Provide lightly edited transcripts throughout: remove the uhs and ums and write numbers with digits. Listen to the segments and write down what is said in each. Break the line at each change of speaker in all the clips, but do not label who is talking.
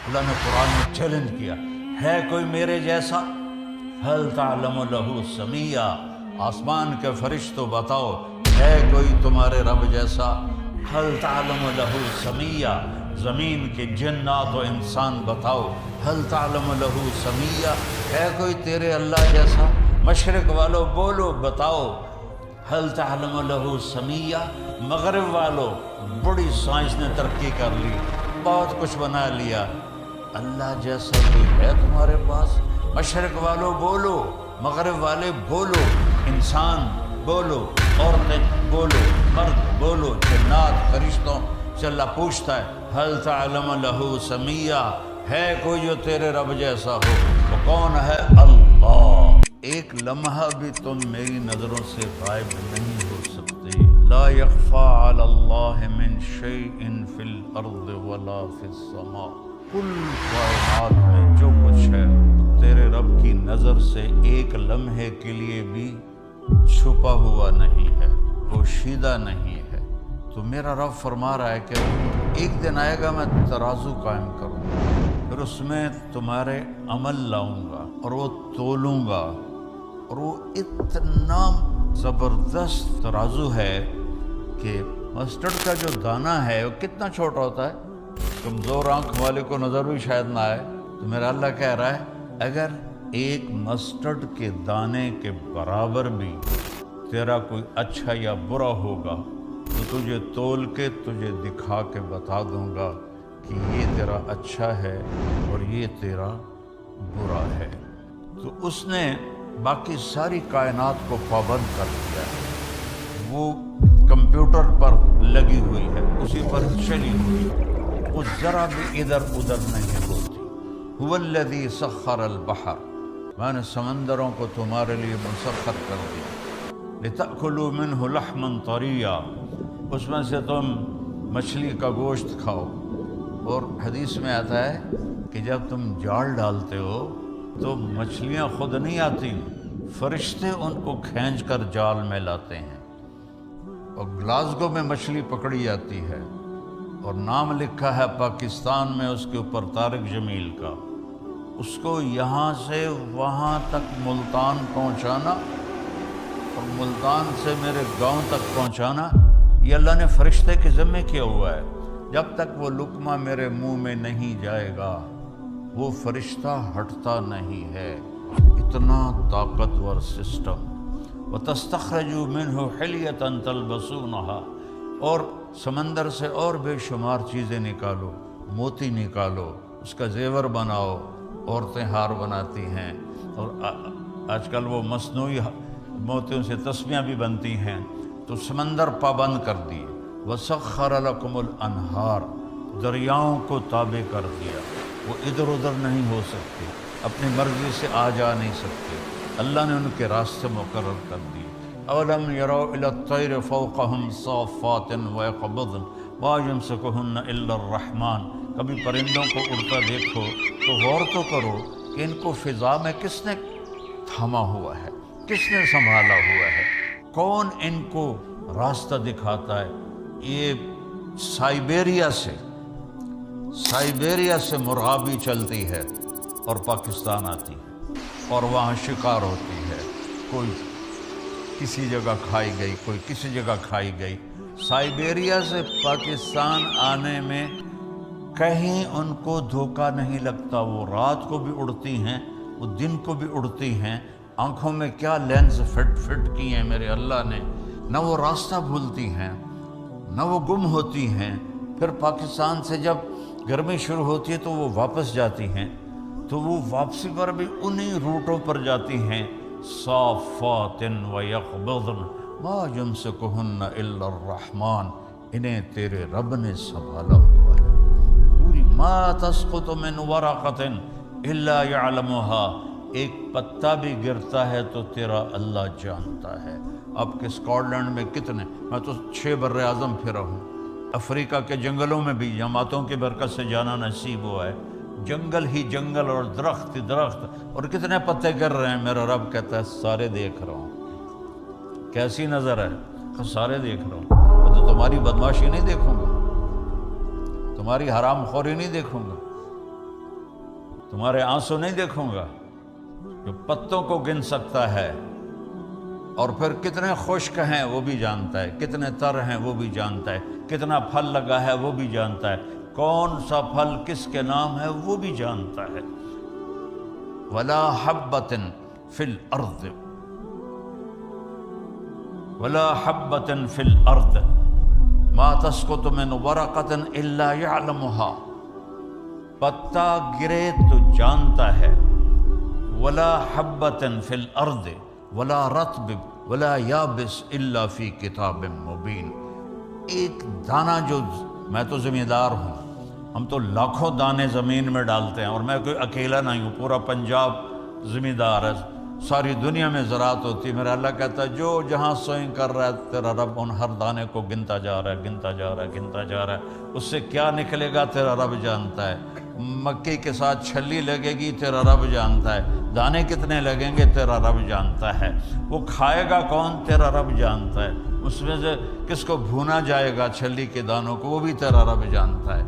اللہ نے قرآن میں چیلنج کیا، ہے کوئی میرے جیسا؟ هل تعلم له سمیہ، آسمان کے فرشتوں بتاؤ ہے کوئی تمہارے رب جیسا؟ هل تعلم له سمیہ، زمین کے جنات و انسان بتاؤ هل تعلم له سمیہ، ہے کوئی تیرے اللہ جیسا؟ مشرق والو بولو بتاؤ هل تعلم له سمیہ، مغرب والو بڑی سائنس نے ترقی کر لی، بہت کچھ بنا لیا، اللہ جیسا کوئی ہے تمہارے پاس؟ مشرق والو بولو، مغرب والے بولو، انسان بولو، عورتیں بولو، مرد بولو، جنات فرشتوں سے اللہ پوچھتا ہے هل تعلم له سمیہ، ہے کوئی جو تیرے رب جیسا ہو؟ وہ کون ہے؟ اللہ۔ ایک لمحہ بھی تم میری نظروں سے غائب نہیں ہو سکتے۔ لا یخفی علی اللہ من شیء فی الارض ولا فی السماء، کل کائنات میں جو کچھ ہے تیرے رب کی نظر سے ایک لمحے کے لیے بھی چھپا ہوا نہیں ہے، پوشیدہ نہیں ہے۔ تو میرا رب فرما رہا ہے کہ ایک دن آئے گا میں ترازو قائم کروں گا، پھر اس میں تمہارے عمل لاؤں گا اور وہ تولوں گا، اور وہ اتنا زبردست ترازو ہے کہ مسٹرڈ کا جو دانہ ہے وہ کتنا چھوٹا ہوتا ہے، کمزور آنکھ والے کو نظر بھی شاید نہ آئے، تو میرا اللہ کہہ رہا ہے اگر ایک مسٹرڈ کے دانے کے برابر بھی تیرا کوئی اچھا یا برا ہوگا تو تجھے تول کے تجھے دکھا کے بتا دوں گا کہ یہ تیرا اچھا ہے اور یہ تیرا برا ہے۔ تو اس نے باقی ساری کائنات کو پابند کر دیا ہے، وہ کمپیوٹر پر لگی ہوئی ہے، اسی پر چلی ہوئی ہے، وہ ذرا بھی ادھر ادھر نہیں ہوتی۔ هو الذی سخر البحر، میں نے سمندروں کو تمہارے لیے مسخر کر دیا، لتأکلوا منہ لحما طریا، اس میں سے تم مچھلی کا گوشت کھاؤ۔ اور حدیث میں آتا ہے کہ جب تم جال ڈالتے ہو تو مچھلیاں خود نہیں آتی، فرشتے ان کو کھینچ کر جال میں لاتے ہیں، اور گلاسگو میں مچھلی پکڑی جاتی ہے اور نام لکھا ہے پاکستان میں اس کے اوپر طارق جمیل کا، اس کو یہاں سے وہاں تک ملتان پہنچانا اور ملتان سے میرے گاؤں تک پہنچانا، یہ اللہ نے فرشتے کے ذمہ کیا ہوا ہے۔ جب تک وہ لقمہ میرے منہ میں نہیں جائے گا وہ فرشتہ ہٹتا نہیں ہے، اتنا طاقتور سسٹم۔ وَتَسْتَخْرَجُوا مِنْهُ حِلْيَةً تَلْبَسُونَهَا، اور سمندر سے اور بے شمار چیزیں نکالو، موتی نکالو، اس کا زیور بناؤ، عورتیں ہار بناتی ہیں، اور آج کل وہ مصنوعی موتیوں سے تسبیحاں بھی بنتی ہیں، تو سمندر پابند کر دیے۔ وَسَخَّرَ لَكُمُ الْأَنْهَارَ، دریاؤں کو تابع کر دیا، وہ ادھر ادھر نہیں ہو سکتے، اپنی مرضی سے آ جا نہیں سکتے، اللہ نے ان کے راستے مقرر کر دیے۔ اولم يروا الى الطير فوقهم صافات ويقبضن ما يمسكهن الا الرحمن، کبھی پرندوں کو اڑتا دیکھو تو غور تو کرو کہ ان کو فضا میں کس نے تھاما ہوا ہے، کس نے سنبھالا ہوا ہے، کون ان کو راستہ دکھاتا ہے۔ یہ سائبیریا سے مرغابی چلتی ہے اور پاکستان آتی ہے اور وہاں شکار ہوتی ہے، کوئی کسی جگہ کھائی گئی، کوئی کسی جگہ کھائی گئی۔ سائبیریا سے پاکستان آنے میں کہیں ان کو دھوکہ نہیں لگتا، وہ رات کو بھی اڑتی ہیں، وہ دن کو بھی اڑتی ہیں، آنکھوں میں کیا لینز فٹ کی ہیں میرے اللہ نے، نہ وہ راستہ بھولتی ہیں نہ وہ گم ہوتی ہیں۔ پھر پاکستان سے جب گرمی شروع ہوتی ہے تو وہ واپس جاتی ہیں، تو وہ واپسی پر بھی انہی روٹوں پر جاتی ہیں۔ صافات ویقبضن ما یمسکہن الا الرحمن، انہیں تیرے رب نے سنبھالا ہوا ہے۔ پوری ما تسقط من ورقۃ الا یعلمها، ایک پتا بھی گرتا ہے تو تیرا اللہ جانتا ہے۔ آپ کے سکاٹ لینڈ میں کتنے، میں تو 6 بر اعظم پھرا ہوں، افریقہ کے جنگلوں میں بھی جماعتوں کی برکت سے جانا نصیب ہوا ہے، جنگل ہی جنگل اور درخت ہی درخت، اور کتنے پتے گر رہے ہیں، میرا رب کہتا ہے سارے دیکھ رہا ہوں۔ کیسی نظر ہے؟ سارے دیکھ رہا ہوں۔ میں تو تمہاری بدماشی نہیں دیکھوں گا، تمہاری حرام خوری نہیں دیکھوں گا، تمہارے آنسو نہیں دیکھوں گا جو پتوں کو گن سکتا ہے، اور پھر کتنے خشک ہیں وہ بھی جانتا ہے، کتنے تر ہیں وہ بھی جانتا ہے، کتنا پھل لگا ہے وہ بھی جانتا ہے، کون سا پھل کس کے نام ہے وہ بھی جانتا ہے۔ ولا حبۃ فی الارض ولا حبۃ فی الارض ما تسقط من ورقۃ الا یعلمها، پتا گرے تو جانتا ہے، ولا حبۃ فی الارض ولا رطب ولا یابس الا فی کتاب مبین، ایک دانہ جو، میں تو ذمہ دار ہوں، ہم تو لاکھوں دانے زمین میں ڈالتے ہیں، اور میں کوئی اکیلا نہیں ہوں، پورا پنجاب ذمہ دار ہے، ساری دنیا میں زراعت ہوتی ہے۔ میرا اللہ کہتا ہے جو جہاں سوئیں کر رہا ہے تیرا رب ان ہر دانے کو گنتا جا رہا ہے، گنتا جا رہا ہے، گنتا جا رہا ہے، اس سے کیا نکلے گا تیرا رب جانتا ہے، مکئی کے ساتھ چھلی لگے گی تیرا رب جانتا ہے، دانے کتنے لگیں گے تیرا رب جانتا ہے، وہ کھائے گا کون تیرا رب جانتا ہے، اس میں سے کس کو بھونا جائے گا چھلی کے دانوں کو وہ بھی تیرا رب جانتا ہے،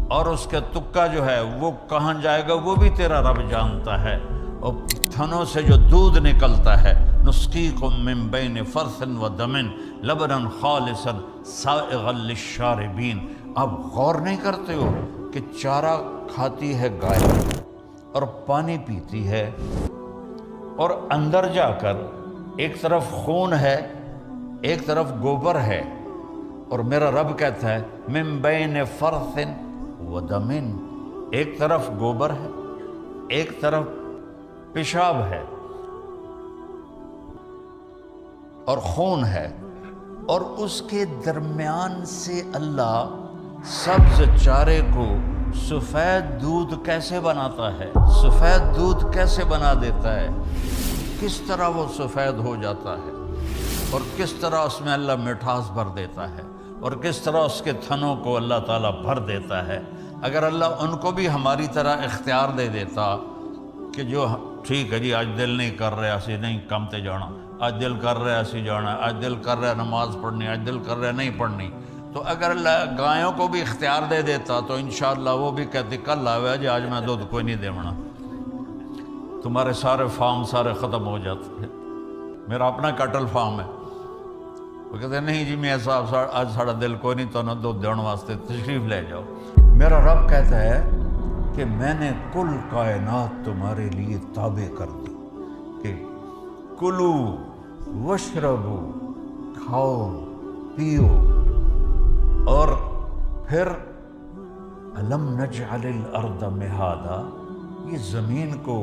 اور اس کے تکا جو ہے وہ کہاں جائے گا وہ بھی تیرا رب جانتا ہے، اور تھنوں سے جو دودھ نکلتا ہے، نسقیکم من بین فرث و دم لبنا خالصا سائغا للشاربین، آپ غور نہیں کرتے ہو کہ چارہ کھاتی ہے گائے اور پانی پیتی ہے، اور اندر جا کر ایک طرف خون ہے ایک طرف گوبر ہے، اور میرا رب کہتا ہے من بین فرث و دم، ایک طرف گوبر ہے ایک طرف پیشاب ہے اور خون ہے، اور اس کے درمیان سے اللہ سبز چارے کو سفید دودھ کیسے بناتا ہے، سفید دودھ کیسے بنا دیتا ہے، کس طرح وہ سفید ہو جاتا ہے، اور کس طرح اس میں اللہ مٹھاس بھر دیتا ہے، اور کس طرح اس کے تھنوں کو اللہ تعالیٰ بھر دیتا ہے۔ اگر اللہ ان کو بھی ہماری طرح اختیار دے دیتا کہ جو ٹھیک ہے جی آج دل نہیں کر رہا اسی نہیں کم تے جانا، آج دل کر رہا اسی جانا، آج دل کر رہا نماز پڑھنی، آج دل کر رہا نہیں پڑھنی، تو اگر اللہ گایوں کو بھی اختیار دے دیتا تو انشاءاللہ وہ بھی کہتی کل آوے جی آج میں دودھ کوئی نہیں دیونا، تمہارے سارے فارم سارے ختم ہو جاتے ہیں۔ میرا اپنا کٹل فارم ہے، وہ کہتے ہیں نہیں جی میں صاحب آج ساڑا دل کوئی نہیں تو نہ دودھ دینے واسطے تشریف لے جاؤ۔ میرا رب کہتا ہے کہ میں نے کل کائنات تمہارے لیے تابع کر دی کہ کلو وشربو، کھاؤ پیو، اور پھر الم نجعل الارض مہادا، یہ زمین کو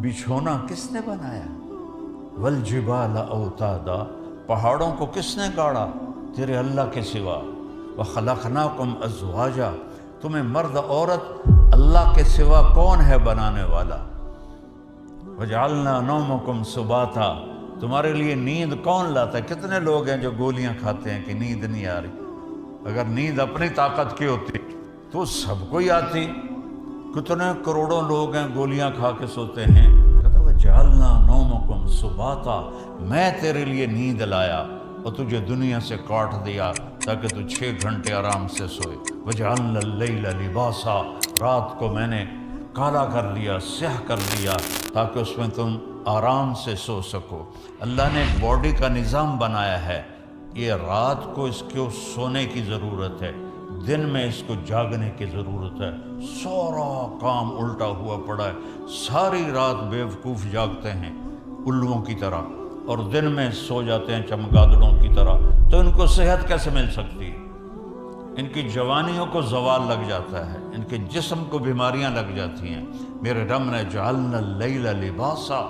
بچھونا کس نے بنایا، والجبال اوتادا، پہاڑوں کو کس نے گاڑا تیرے اللہ کے سوا، وخلقناکم ازواجا، تمہیں مرد عورت اللہ کے سوا کون ہے بنانے والا، وجعلنا نومکم سباتا، تمہارے لیے نیند کون لاتا ہے، کتنے لوگ ہیں جو گولیاں کھاتے ہیں کہ نیند نہیں آ رہی، اگر نیند اپنی طاقت کی ہوتی تو سب کو ہی آتی، کتنے کروڑوں لوگ ہیں گولیاں کھا کے سوتے ہیں، کہتا وجعلنا نومکم سباتا، میں تیرے لیے نیند لایا اور تجھے دنیا سے کاٹ دیا تاکہ تو 6 گھنٹے آرام سے سوئے، وجعلنا اللیل لباسا، رات کو میں نے کالا کر لیا، سیاہ کر دیا تاکہ اس میں تم آرام سے سو سکو۔ اللہ نے ایک باڈی کا نظام بنایا ہے، یہ رات کو اس کو سونے کی ضرورت ہے، دن میں اس کو جاگنے کی ضرورت ہے، سارا کام الٹا ہوا پڑا ہے، ساری رات بیوقوف جاگتے ہیں الوؤں کی طرح اور دن میں سو جاتے ہیں چمگادڑوں کی طرح، تو ان کو صحت کیسے مل سکتی ہے، ان کی جوانیوں کو زوال لگ جاتا ہے، ان کے جسم کو بیماریاں لگ جاتی ہیں۔ میرے رب نے جعلنا اللیل لباسا،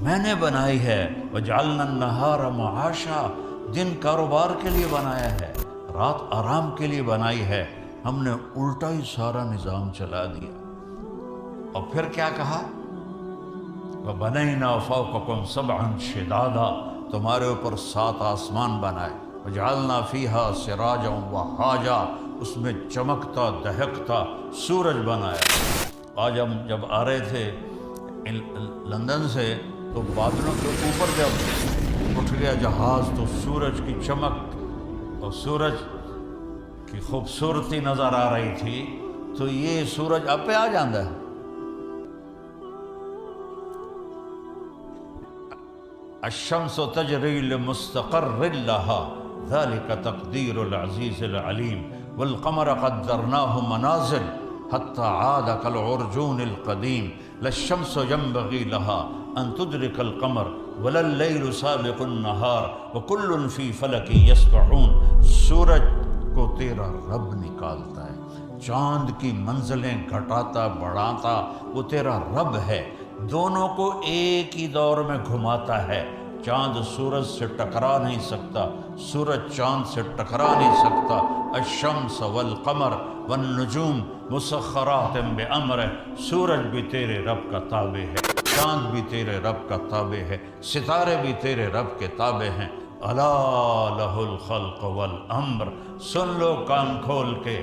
میں نے بنائی ہے، وجعلنا النہار معاشا، دن کاروبار کے لیے بنایا ہے، رات آرام کے لیے بنائی ہے، ہم نے الٹا ہی سارا نظام چلا دیا۔ اور پھر کیا کہا، وَبَنَيْنَا فَوْقَكُمْ سَبْعًا شِدَادًا، تمہارے اوپر 7 آسمان بنائے، وَجَعَلْنَا فِيهَا سِرَاجًا وَحَاجًا، اس میں چمکتا دہکتا سورج بنایا۔ آج ہم جب آ رہے تھے لندن سے تو بادلوں کے اوپر جب اٹھ گیا جہاز تو سورج کی چمک اور سورج کی خوبصورتی نظر آ رہی تھی، تو یہ سورج آپ پہ آ جاندہ ہے۔ الشمس تجری لمستقر لها ذلك تقدیر العزیز العلیم والقمر قدرناه منازل حتى عاد كالعرجون القدیم لا الشمس ينبغي لها ان تدرك القمر ولا الليل سابق النهار وكل في فلك يسبحون۔ سورج کو تیرا رب نکالتا ہے، چاند کی منزلیں گھٹاتا بڑھاتا وہ تیرا رب ہے، دونوں کو ایک ہی دور میں گھماتا ہے۔ چاند سورج سے ٹکرا نہیں سکتا، سورج چاند سے ٹکرا نہیں سکتا۔ الشمس والقمر والنجوم مسخرات بامرہ، سورج بھی تیرے رب کا تابع ہے، چاند بھی تیرے رب کا تابع ہے، ستارے بھی تیرے رب کے تابع ہیں۔ الا لہ الخلق والامر، سن لو کان کھول کے،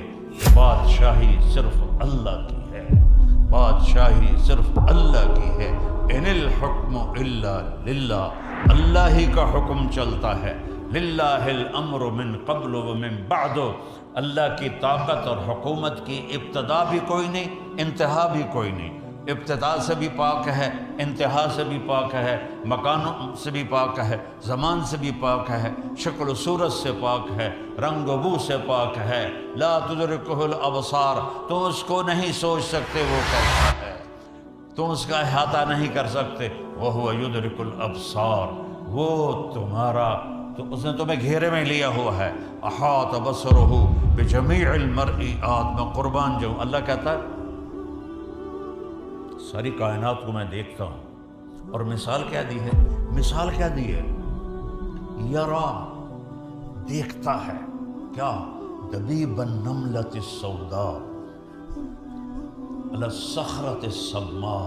بادشاہی صرف اللہ کی ہے، بادشاہی صرف اللہ کی ہے۔ ان الحکم الا للہ، اللہ ہی کا حکم چلتا ہے۔ للہ الامر من قبل ومن بعد، اللہ کی طاقت اور حکومت کی ابتدا بھی کوئی نہیں، انتہا بھی کوئی نہیں۔ ابتدا سے بھی پاک ہے، انتہا سے بھی پاک ہے، مکانوں سے بھی پاک ہے، زمان سے بھی پاک ہے، شکل و صورت سے پاک ہے، رنگ و بو سے پاک ہے۔ لا تدرکہ الابصار، تم اس کو نہیں سوچ سکتے وہ کیسا ہے، تم اس کا احاطہ نہیں کر سکتے۔ وہو یدرک الابصار، وہ تمہارا، تو اس نے تمہیں گھیرے میں لیا ہوا ہے۔ احاط بصرہ بجمیع المرئیات، میں قربان جاؤں، اللہ کہتا ہے ساری کائنات کو میں دیکھتا ہوں، اور مثال کیا دی ہے؟ مثال کیا دی ہے؟ یرا، دیکھتا ہے کیا؟ دبیب النملۃ السوداء علی الصخرۃ الصماء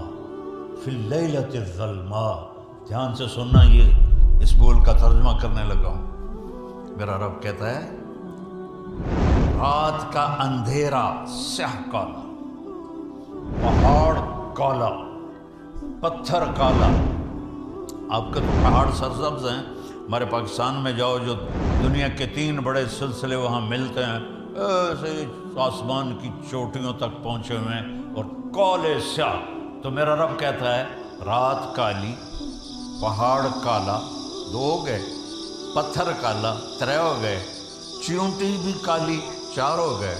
فی اللیلۃ الظلماء۔ دھیان سے سننا، یہ اس بول کا ترجمہ کرنے لگا ہوں۔ میرا رب کہتا ہے رات کا اندھیرا سیاہ کالا، پہاڑ کالا، پتھر کالا۔ آپ کے تو پہاڑ سرسبز ہیں، ہمارے پاکستان میں جاؤ جو دنیا کے 3 بڑے سلسلے وہاں ملتے ہیں، ایسے آسمان کی چوٹیوں تک پہنچے ہوئے ہیں اور کالے سیاہ۔ تو میرا رب کہتا ہے رات کالی، پہاڑ کالا، 2 ہو گئے، پتھر کالا 3 ہو گئے، چیونٹی بھی کالی 4 ہو گئے،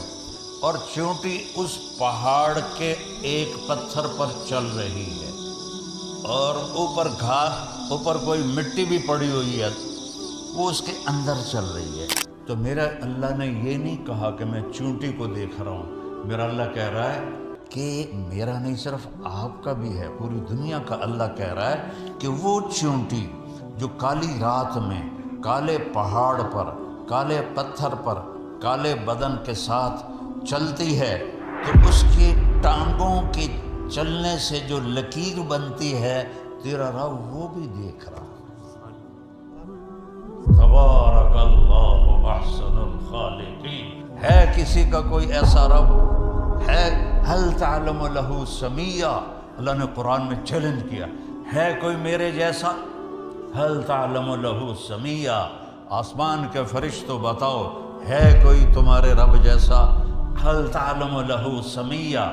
اور چیونٹی اس پہاڑ کے ایک پتھر پر چل رہی ہے، اور اوپر گھاس، اوپر کوئی مٹی بھی پڑی ہوئی ہے، وہ اس کے اندر چل رہی ہے۔ تو میرا اللہ نے یہ نہیں کہا کہ میں چیونٹی کو دیکھ رہا ہوں، میرا اللہ کہہ رہا ہے کہ میرا نہیں صرف آپ کا بھی ہے، پوری دنیا کا اللہ کہہ رہا ہے کہ وہ چیونٹی جو کالی رات میں کالے پہاڑ پر، کالے پتھر پر، کالے بدن کے ساتھ چلتی ہے، تو اس کی ٹانگوں کے چلنے سے جو لکیر بنتی ہے، تیرا رب وہ بھی دیکھ رہا ہے۔ تبارک اللہ احسن الخالقین، ہے کسی کا کوئی ایسا رب ہے؟ هل تعلم له سمیہ، اللہ نے قرآن میں چیلنج کیا، ہے کوئی میرے جیسا؟ هل تعلم له سمیہ، آسمان کے فرشتوں بتاؤ ہے کوئی تمہارے رب جیسا؟ هل تعلم له سمیہ،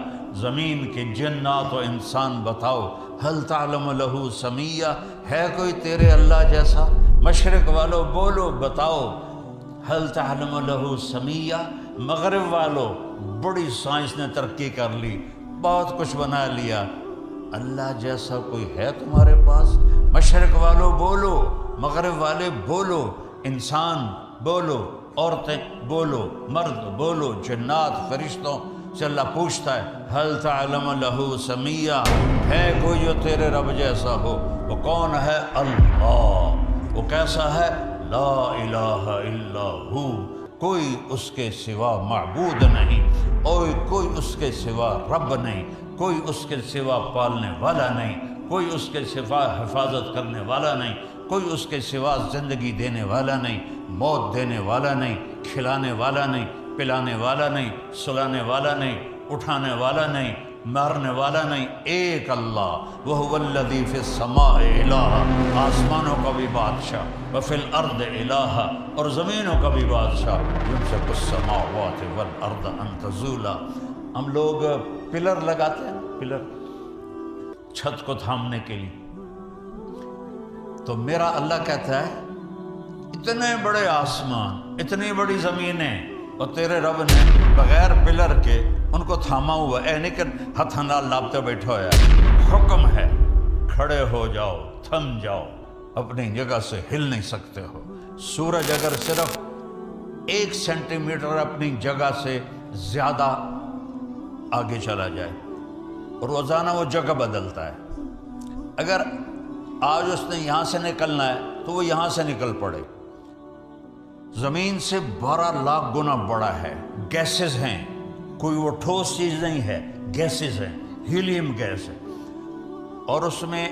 زمین کے جنات و انسان بتاؤ هل تعلم له سمیہ، ہے کوئی تیرے اللہ جیسا؟ مشرق والو بولو، بتاؤ هل تعلم له سمیہ۔ مغرب والو، بڑی سائنس نے ترقی کر لی، بہت کچھ بنا لیا، اللہ جیسا کوئی ہے تمہارے پاس؟ مشرق والو بولو، مغرب والے بولو، انسان بولو، عورتیں بولو، مرد بولو، جنات فرشتوں سے اللہ پوچھتا ہے هل تعلم له سمیہ، ہے کوئی جو تیرے رب جیسا ہو؟ وہ کون ہے؟ اللہ۔ وہ کیسا ہے؟ لا الہ الا ہو، کوئی اس کے سوا معبود نہیں، اور کوئی اس کے سوا رب نہیں، کوئی اس کے سوا پالنے والا نہیں، کوئی اس کے سوا حفاظت کرنے والا نہیں، کوئی اس کے سوا زندگی دینے والا نہیں، موت دینے والا نہیں، کھلانے والا نہیں، پلانے والا نہیں، سلانے والا نہیں، اٹھانے والا نہیں، مارنے والا نہیں، ایک اللہ۔ وَهُوَ الَّذِي فِي السَّمَاءِ إِلَٰهٌ، آسمانوں کا بھی بادشاہ، وَفِي الْأَرْضِ إِلَٰهٌ، اور زمینوں کا بھی بادشاہ، يُمْسِكُ السَّمَاوَاتِ وَالْأَرْضَ أَن تَزُولَا، ہم لوگ پلر لگاتے ہیں، پلر چھت کو تھامنے کے لیے، تو میرا اللہ کہتا ہے اتنے بڑے آسمان، اتنی بڑی زمینیں، اور تیرے رب نے بغیر پلر کے ان کو تھاما ہوا ہے، نہیں کہ ہتھ نال لابتے بیٹھا ہوا ہے، حکم ہے کھڑے ہو جاؤ، تھم جاؤ، اپنی جگہ سے ہل نہیں سکتے ہو۔ سورج اگر صرف 1 سینٹی میٹر اپنی جگہ سے زیادہ آگے چلا جائے، روزانہ وہ جگہ بدلتا ہے، اگر آج اس نے یہاں سے نکلنا ہے تو وہ یہاں سے نکل پڑے۔ زمین سے 12 لاکھ گنا بڑا ہے، گیسز ہیں، کوئی وہ ٹھوس چیز نہیں ہے، گیسز ہیں، ہیلیم گیس ہے، اور اس میں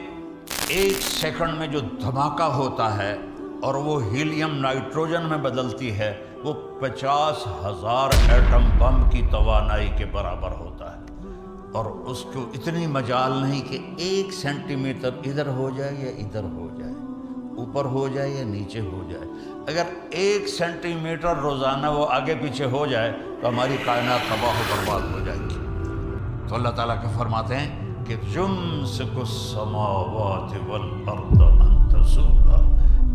1 سیکنڈ میں جو دھماکہ ہوتا ہے اور وہ ہیلیم نائٹروجن میں بدلتی ہے، وہ 50,000 ایٹم بم کی توانائی کے برابر ہوتا ہے، اور اس کو اتنی مجال نہیں کہ 1 سینٹی میٹر ادھر ہو جائے یا ادھر ہو جائے، اوپر ہو جائے یا نیچے ہو جائے۔ اگر 1 سینٹی میٹر روزانہ وہ آگے پیچھے ہو جائے تو ہماری کائنات تباہ و برباد ہو جائے گی۔ تو اللہ تعالیٰ کے فرماتے ہیں کہ یمسک السماوات والارض ان تزولا،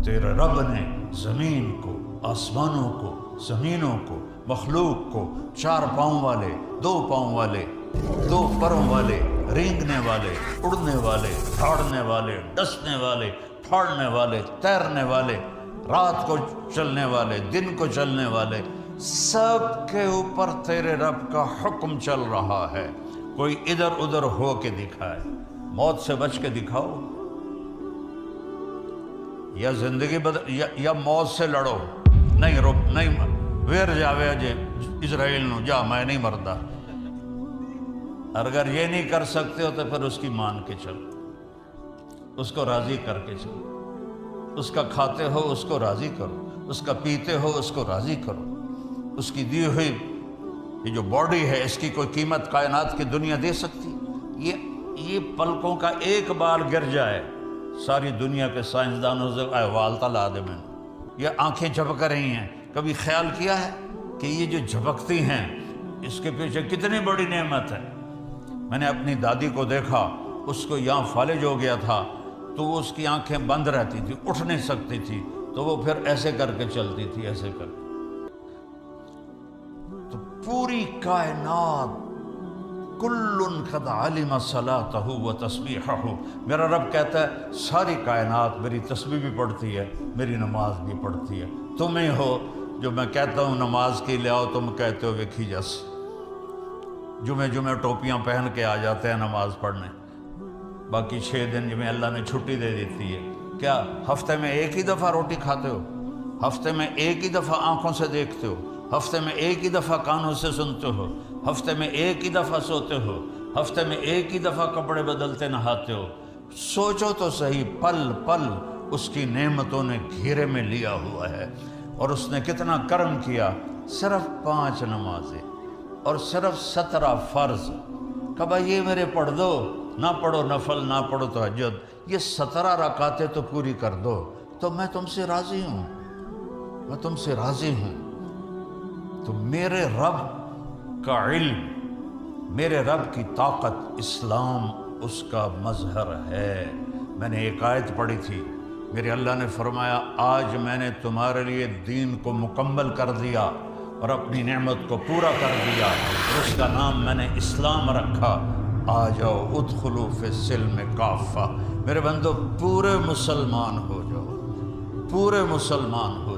تیرے رب نے زمین کو، آسمانوں کو، زمینوں کو، مخلوق کو، 4 پاؤں والے، 2 پاؤں والے، 2 پروں والے، رینگنے والے، اڑنے والے، دھاڑنے والے، ڈسنے والے، پھاڑنے والے، تیرنے والے، رات کو چلنے والے، دن کو چلنے والے، سب کے اوپر تیرے رب کا حکم چل رہا ہے۔ کوئی ادھر ادھر ہو کے دکھائے، موت سے بچ کے دکھاؤ، یا زندگی یا موت سے لڑو، نہیں ویر جاوے جے اسرائیل نو جا میں نہیں مردا۔ اگر یہ نہیں کر سکتے ہو تو پھر اس کی مان کے چلو، اس کو راضی کر کے چلو، اس کا کھاتے ہو اس کو راضی کرو، اس کا پیتے ہو اس کو راضی کرو، اس کی دی ہوئی یہ جو باڈی ہے اس کی کوئی قیمت کائنات کی دنیا دے سکتی؟ یہ پلکوں کا ایک بال گر جائے ساری دنیا کے سائنسدانوں سے احوال تلا دے میں، یہ آنکھیں جھپک رہی ہیں، کبھی خیال کیا ہے کہ یہ جو جھپکتی ہیں اس کے پیچھے کتنی بڑی نعمت ہے؟ میں نے اپنی دادی کو دیکھا، اس کو یہاں فالج ہو گیا تھا تو وہ اس کی آنکھیں بند رہتی تھی، اٹھ نہیں سکتی تھی، تو وہ پھر ایسے کر کے چلتی تھی، ایسے کر کے۔ تو پوری کائنات کل قد علم صلاتہ و تسبیحہ، میرا رب کہتا ہے ساری کائنات میری تسبیح بھی پڑھتی ہے، میری نماز بھی پڑھتی ہے۔ تمہیں ہو جو میں کہتا ہوں نماز کے لے آؤ، تم کہتے ہو ویکھی جس، جمعے ٹوپیاں پہن کے آ جاتے ہیں نماز پڑھنے، باقی 6 دن جب اللہ نے چھٹی دے دیتی ہے۔ کیا ہفتے میں ایک ہی دفعہ روٹی کھاتے ہو؟ ہفتے میں ایک ہی دفعہ آنکھوں سے دیکھتے ہو؟ ہفتے میں ایک ہی دفعہ کانوں سے سنتے ہو؟ ہفتے میں ایک ہی دفعہ سوتے ہو؟ ہفتے میں ایک ہی دفعہ کپڑے بدلتے نہاتے ہو؟ سوچو تو صحیح، پل پل اس کی نعمتوں نے گھیرے میں لیا ہوا ہے، اور اس نے کتنا کرم کیا۔ صرف 5 نمازیں اور صرف 17 فرض، کبھا یہ میرے پڑھ دو، نہ پڑھو نفل، نہ پڑھو تہجد، یہ 17 رکعتیں تو پوری کر دو، تو میں تم سے راضی ہوں، میں تم سے راضی ہوں۔ تو میرے رب کا علم، میرے رب کی طاقت، اسلام اس کا مظہر ہے۔ میں نے ایک آیت پڑھی تھی، میرے اللہ نے فرمایا آج میں نے تمہارے لیے دین کو مکمل کر دیا اور اپنی نعمت کو پورا کر دیا، اور اس کا نام میں نے اسلام رکھا۔ آ جاؤ ادخلوا فی السلم کافہ، میرے بندو پورے مسلمان ہو جاؤ، پورے مسلمان ہو